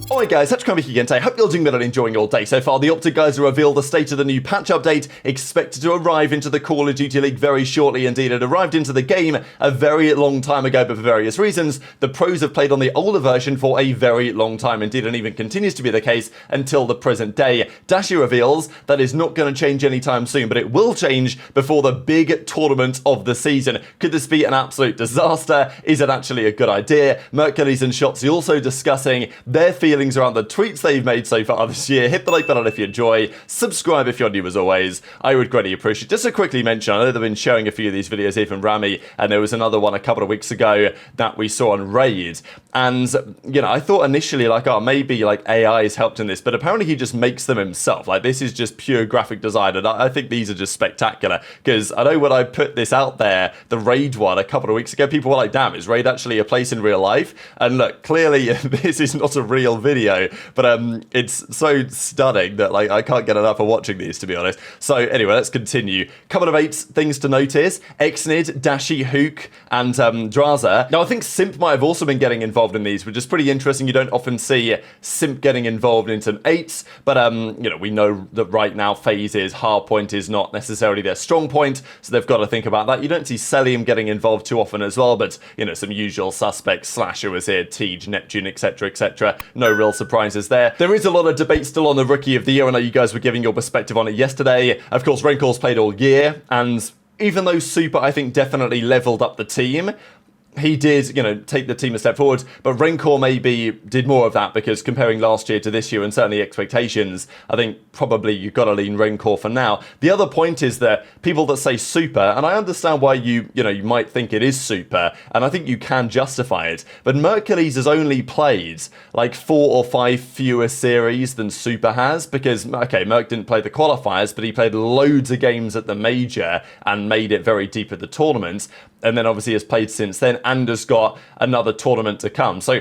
Alright guys, Kremp again today. Hope you're doing well and enjoying your day so far. The OpTic guys have revealed the state of the new patch update, expected to arrive into the Call of Duty League very shortly. Indeed, it arrived into the game a very long time ago, but for various reasons, the pros have played on the older version for a very long time indeed, and even continues to be the case until the present day. Dashy reveals that is not going to change anytime soon, but it will change before the big tournament of the season. Could this be an absolute disaster? Is it actually a good idea? Merc and Shotzzy also discussing their feelings around the tweets they've made so far this year. Hit the like button if you enjoy, subscribe if you're new as always, I would greatly appreciate. Just to quickly mention, I know they've been showing a few of these videos here from Rami, and there was another one a couple of weeks ago that we saw on Raid, and you know, I thought initially like, oh, maybe like AI has helped in this, but apparently he just makes them himself. Like, this is just pure graphic design, and I think these are just spectacular, because I know when I put this out there, the Raid one a couple of weeks ago, people were like, damn, is Raid actually a place in real life? And look, clearly this is not a real video, but it's so stunning that like I can't get enough of watching these, to be honest. So anyway, let's continue. Couple of 8 things to notice: Xnid, Dashy, Huke, and Drazah. Now I think Simp might have also been getting involved in these, which is pretty interesting. You don't often see Simp getting involved in some 8s, but you know, we know that right now FaZe's hardpoint is not necessarily their strong point, so they've got to think about that. You don't see Cellium getting involved too often as well, but you know, some usual suspects. Slasher was here, TJ, Neptune, etc, etc. No real surprises there. There is a lot of debate still on the Rookie of the Year. I know you guys were giving your perspective on it yesterday. Of course, Renkor's played all year, and even though Super, I think, definitely leveled up the team, he did, you know, take the team a step forward, but Renkor maybe did more of that, because comparing last year to this year and certainly expectations, I think probably you've got to lean Renkor for now. The other point is that people that say Super, and I understand why you might think it is Super, and I think you can justify it, but Mercules has only played like 4 or 5 fewer series than Super has, because, okay, Merc didn't play the qualifiers, but he played loads of games at the major and made it very deep at the tournament, and then obviously has played since then and has got another tournament to come. So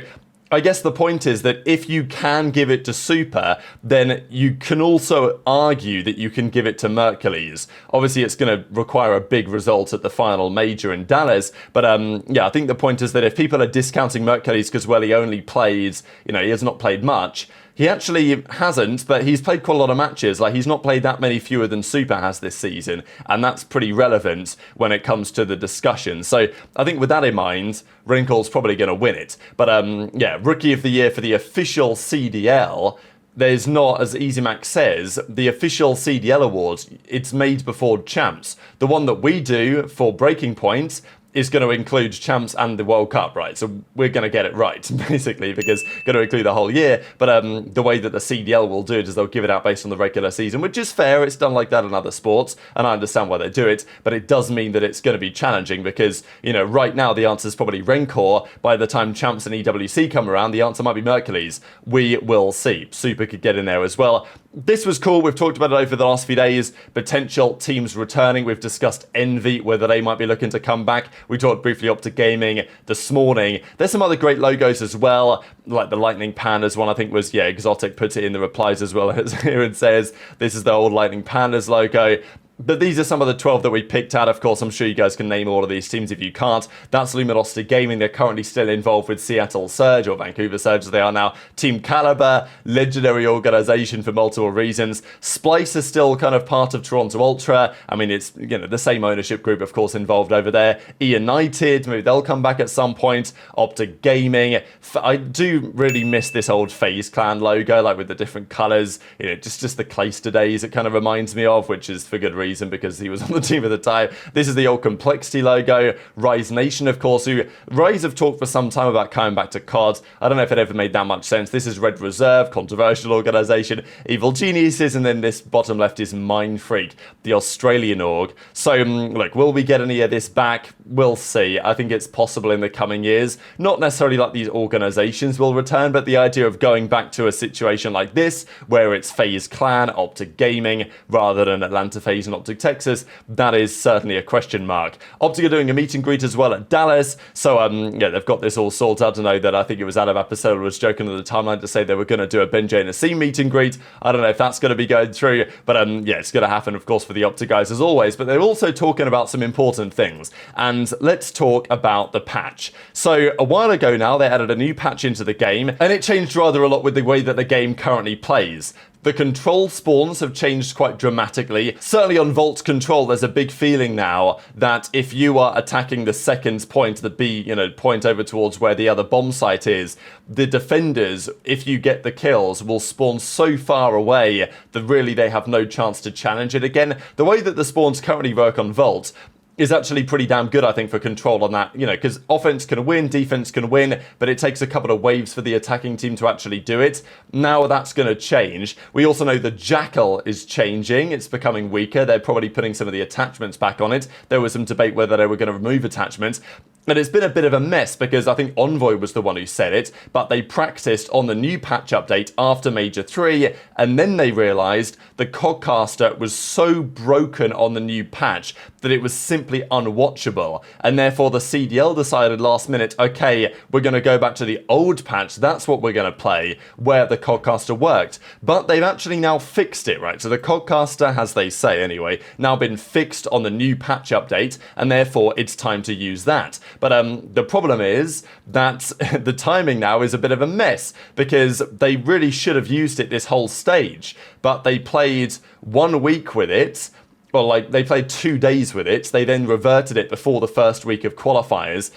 I guess the point is that if you can give it to Super, then you can also argue that you can give it to Mercules. Obviously, it's going to require a big result at the final major in Dallas, but yeah, I think the point is that if people are discounting Mercules because, well, he only played, you know, he has not played much, he actually hasn't, but he's played quite a lot of matches. Like, he's not played that many fewer than Super has this season, and that's pretty relevant when it comes to the discussion. So I think with that in mind, Renkor's probably going to win it. But yeah, Rookie of the Year for the official CDL, there's not, as easymax says, the official CDL awards, it's made before champs. The one that we do for Breaking Point is going to include champs and the World Cup, right? So we're going to get it right, basically, because going to include the whole year. But the way that the CDL will do it is they'll give it out based on the regular season, which is fair. It's done like that in other sports, and I understand why they do it. But it does mean that it's going to be challenging because, you know, right now the answer is probably Renkor. By the time champs and EWC come around, the answer might be Mercules. We will see. Super could get in there as well. This was cool. We've talked about it over the last few days. Potential teams returning. We've discussed Envy, whether they might be looking to come back. We talked briefly OpTic Gaming this morning. There's some other great logos as well, like the Lightning Pandas one, I think was, yeah, Exotic put it in the replies as well as here and says, this is the old Lightning Pandas logo. But these are some of the 12 that we picked out. Of course, I'm sure you guys can name all of these teams if you can't. That's Luminosity Gaming. They're currently still involved with Seattle Surge, or Vancouver Surge as they are now. Team Caliber, legendary organization for multiple reasons. Splice is still kind of part of Toronto Ultra. I mean, it's, you know, the same ownership group, of course, involved over there. United, maybe they'll come back at some point. OpTic Gaming. I do really miss this old FaZe Clan logo, like with the different colors. You know, just the Clayster days it kind of reminds me of, which is for good reason, because he was on the team at the time. This is the old Complexity logo. Rise Nation, of course, who Rise have talked for some time about coming back to COD. I don't know if it ever made that much sense. This is Red Reserve, controversial organization. Evil Geniuses, and then this bottom left is Mind Freak, the Australian org. So, look, will we get any of this back? We'll see. I think it's possible in the coming years. Not necessarily like these organizations will return, but the idea of going back to a situation like this, where it's FaZe Clan, OpTic Gaming, rather than Atlanta FaZe and OpTic Texas, that is certainly a question mark. OpTic are doing a meet and greet as well at Dallas, so yeah, they've got this all sorted. I don't know that I think it was Adam Episode was joking on the timeline to say they were going to do a Benjay and a C meet and greet. I don't know if that's going to be going through, but yeah, it's going to happen, of course, for the OpTic guys as always. But they're also talking about some important things, and and let's talk about the patch. So a while ago now, they added a new patch into the game, and it changed rather a lot with the way that the game currently plays. The control spawns have changed quite dramatically. Certainly on Vault Control, there's a big feeling now that if you are attacking the second point, the B, point over towards where the other bomb site is, the defenders, if you get the kills, will spawn so far away that really they have no chance to challenge it again. The way that the spawns currently work on Vault is actually pretty damn good, I think, for control on that, because offense can win, defense can win, but it takes a couple of waves for the attacking team to actually do it. Now that's going to change. We also know the Jackal is changing. It's becoming weaker. They're probably putting some of the attachments back on it. There was some debate whether they were going to remove attachments. And it's been a bit of a mess because I think Envoy was the one who said it, but they practiced on the new patch update after Major 3, and then they realized the Cogcaster was so broken on the new patch that it was simply unwatchable. And therefore the CDL decided last minute, okay, we're going to go back to the old patch. That's what we're going to play, where the Cogcaster worked. But they've actually now fixed it, right? So the Cogcaster, as they say anyway, now been fixed on the new patch update, and therefore it's time to use that. But the problem is that the timing now is a bit of a mess because they really should have used it this whole stage, but they played 1 week with it. Well, they played 2 days with it. They then reverted it before the first week of qualifiers.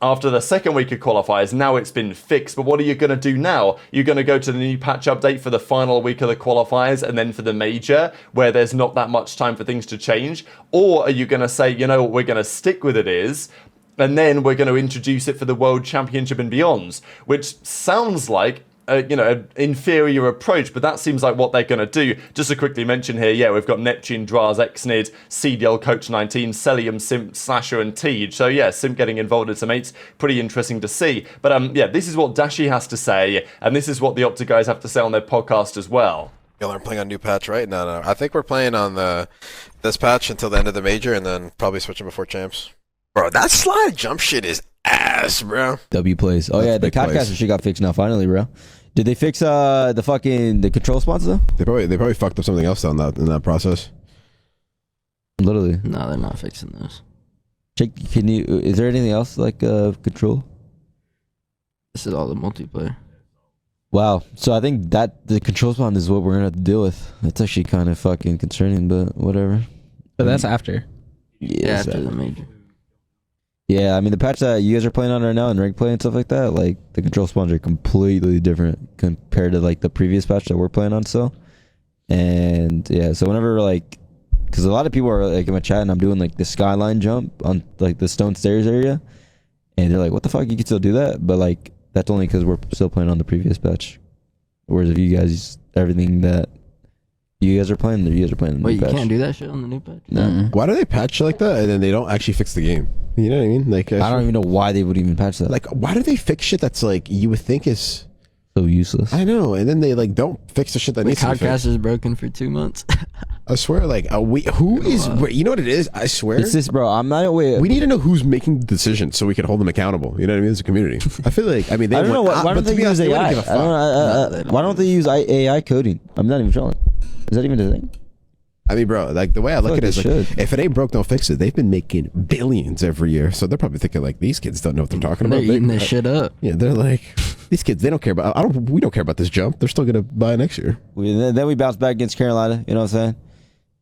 After the second week of qualifiers, now it's been fixed. But what are you going to do now? You're going to go to the new patch update for the final week of the qualifiers and then for the major, where there's not that much time for things to change? Or are you going to say, you know what, we're going to stick with it is, and then we're going to introduce it for the World Championship and beyond, which sounds like an inferior approach, but that seems like what they're going to do. Just to quickly mention here, yeah, we've got Neptune, Drazah, Xnid, CDL Coach 19, Cellium, Simp, Slasher, and TJHaLy. So yeah, Simp getting involved in some mates, pretty interesting to see. But yeah, this is what Dashy has to say, and this is what the OpTic guys have to say on their podcast as well. Y'all aren't playing on new patch, right? No. I think we're playing on this patch until the end of the major, and then probably switching before champs. Bro, that slide jump shit is ass, bro. W plays. Oh, yeah, the Cogcaster shit got fixed now, finally, bro. Did they fix the control spots, though? They probably fucked up something else in that process. Literally. No, they're not fixing this. Check, is there anything else like control? This is all the multiplayer. Wow. So I think that the control spawn is what we're going to have to deal with. That's actually kind of fucking concerning, but whatever. But that's after. Yeah, after the major. Yeah, I mean, the patch that you guys are playing on right now and rank play and stuff like that, like, the control spawns are completely different compared to, like, the previous patch that we're playing on still. And, yeah, so whenever, like, because a lot of people are, like, in my chat and I'm doing, like, the skyline jump on, like, the stone stairs area, and they're like, what the fuck, you can still do that? But, like, that's only because we're still playing on the previous patch. Whereas if you guys, everything that you guys are playing, you guys are playing the new patch. Wait, you can't do that shit on the new patch? No. Why do they patch like that and then they don't actually fix the game? You know what I mean? Like, I don't even know why they would even patch that. Like, why do they fix shit that's like you would think is so useless? I know, and then they like don't fix the shit that needs to be fixed. Podcast is broken for 2 months. I swear, like, who is? Wait, you know what it is? I swear, It's this, bro. I'm not. Wait, we need to know who's making the decisions so we can hold them accountable. You know what I mean? As a community, I feel like I mean, they I don't know why don't they use AI? Why don't they use AI coding? I'm not even sure. Is that even a thing? I mean, bro, like the way I look at it is like, if it ain't broke, don't fix it. They've been making billions every year, so they're probably thinking like these kids don't know what they're talking about. They're eating this shit up. Yeah, they're like these kids. They don't care about. We don't care about this jump. They're still gonna buy next year. Then we bounce back against Carolina. You know what I'm saying?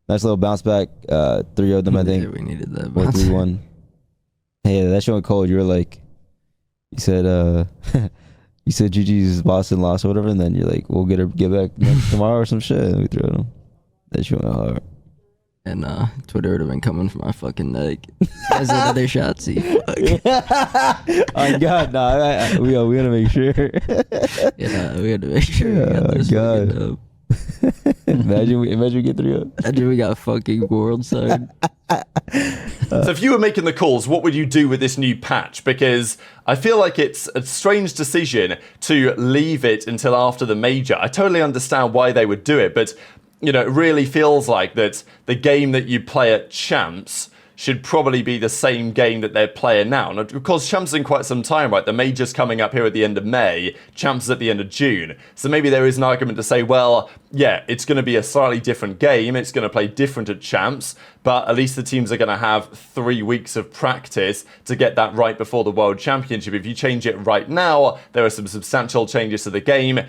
Nice little bounce back. 3 of them, I think. Yeah, we needed that. Or 3-1. Hey, that showing cold. You were like, you said, you said GG's Boston lost or whatever, and then you're like, we'll get back tomorrow or some shit. And we threw it them. That showing hard. And Twitter would have been coming for my fucking neck. As another Shotzzy. Oh God, no! We gotta make sure. Yeah, we had to make sure we got this fucking up. Imagine we get 3 up. Imagine we got fucking world side. So if you were making the calls, what would you do with this new patch? Because I feel like it's a strange decision to leave it until after the major. I totally understand why they would do it, but you know, it really feels like that the game that you play at champs should probably be the same game that they're playing now. And of course, Champs in quite some time, right? The Major's coming up here at the end of May, Champs is at the end of June. So maybe there is an argument to say, well, yeah, it's going to be a slightly different game. It's going to play different at Champs, but at least the teams are going to have 3 weeks of practice to get that right before the World Championship. If you change it right now, there are some substantial changes to the game,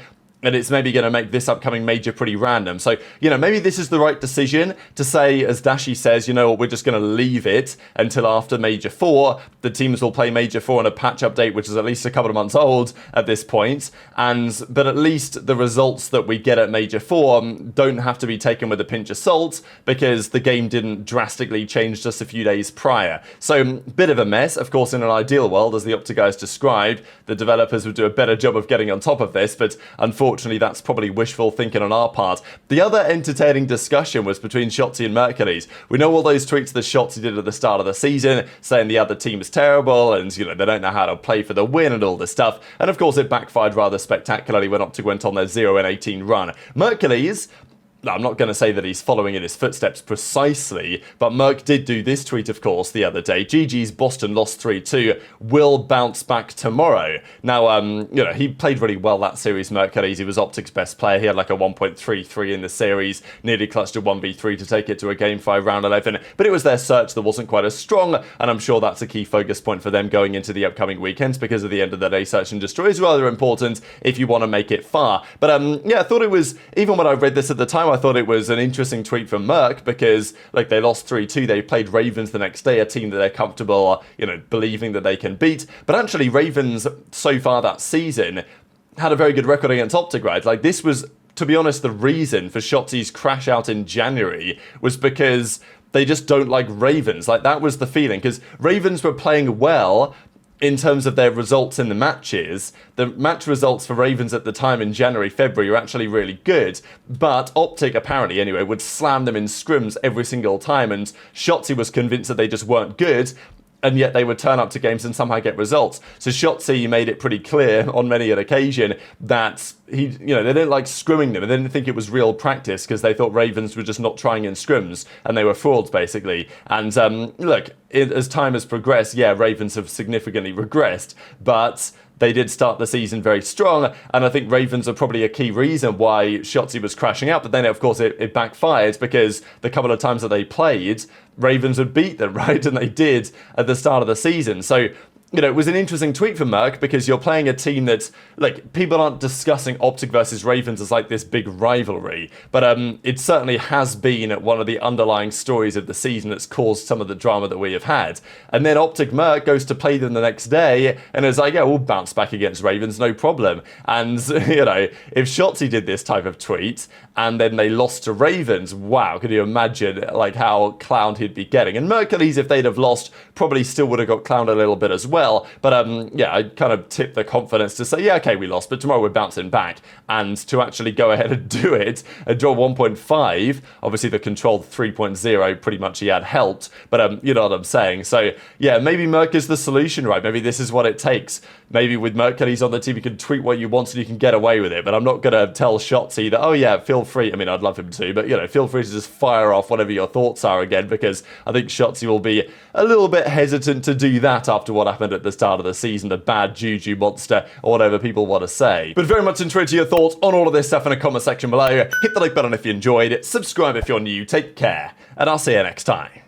and it's maybe going to make this upcoming major pretty random. So, maybe this is the right decision to say, as Dashy says, we're just going to leave it until after Major 4. The teams will play Major 4 on a patch update, which is at least a couple of months old at this point. But at least the results that we get at Major 4 don't have to be taken with a pinch of salt, because the game didn't drastically change just a few days prior. So, bit of a mess. Of course, in an ideal world, as the OpTic guys described, the developers would do a better job of getting on top of this, but unfortunately, that's probably wishful thinking on our part. The other entertaining discussion was between Shotzzy and Merc. We know all those tweets that Shotzzy did at the start of the season, saying the other team is terrible and, they don't know how to play for the win and all this stuff. And of course, it backfired rather spectacularly when OpTic went on their 0-18 run. Merc, I'm not going to say that he's following in his footsteps precisely, but Merc did do this tweet, of course, the other day. GG's Boston lost 3-2, will bounce back tomorrow. Now, he played really well that series, Merc. He was OpTic's best player. He had like a 1.33 in the series, nearly clutched a 1v3 to take it to a Game 5 round 11, but it was their search that wasn't quite as strong, and I'm sure that's a key focus point for them going into the upcoming weekends, because at the end of the day, Search and Destroy is rather important if you want to make it far. But I thought it was, even when I read this at the time, I thought it was an interesting tweet from Merc, because they lost 3-2. They played Ravens the next day, a team that they're comfortable, believing that they can beat. But actually, Ravens so far that season had a very good record against OpTic, right? This was, to be honest, the reason for Shotzi's crash out in January was because they just don't like Ravens. That was the feeling, because Ravens were playing well in terms of their results in the matches. The match results for Ravens at the time in January, February were actually really good, but OpTic, apparently anyway, would slam them in scrims every single time, and Shotzzy was convinced that they just weren't good, and yet they would turn up to games and somehow get results. So Shotzzy made it pretty clear on many an occasion that they didn't like scrimming them, and they didn't think it was real practice, because they thought Ravens were just not trying in scrims, and they were frauds, basically. And look, as time has progressed, yeah, Ravens have significantly regressed, but they did start the season very strong, and I think Ravens are probably a key reason why Shotzzy was crashing out. But then, of course, it backfired, because the couple of times that they played, Ravens would beat them, right? And they did at the start of the season. So, it was an interesting tweet from Merc, because you're playing a team that's, people aren't discussing OpTic versus Ravens as this big rivalry, but it certainly has been one of the underlying stories of the season that's caused some of the drama that we have had. And then OpTic Merc goes to play them the next day, and it's yeah, we'll bounce back against Ravens, no problem. And, if Shotzzy did this type of tweet, and then they lost to Ravens, wow, could you imagine, how clowned he'd be getting? And Merc, if they'd have lost, probably still would have got clowned a little bit as well. But yeah, I kind of tip the confidence to say, yeah, okay, we lost, but tomorrow we're bouncing back. And to actually go ahead and do it, and draw 1.5, obviously the controlled 3.0 pretty much he had helped, but you know what I'm saying. So yeah, maybe Merc is the solution, right? Maybe this is what it takes. Maybe with Merc on the team, you can tweet what you want and you can get away with it. But I'm not going to tell Shotzzy that, oh yeah, feel free. I mean, I'd love him to, but feel free to just fire off whatever your thoughts are again, because I think Shotzzy will be a little bit hesitant to do that after what happened at the start of the season, the bad juju monster, or whatever people want to say. But very much interested to your thoughts on all of this stuff in the comment section below. Hit the like button if you enjoyed it, subscribe if you're new, take care, and I'll see you next time.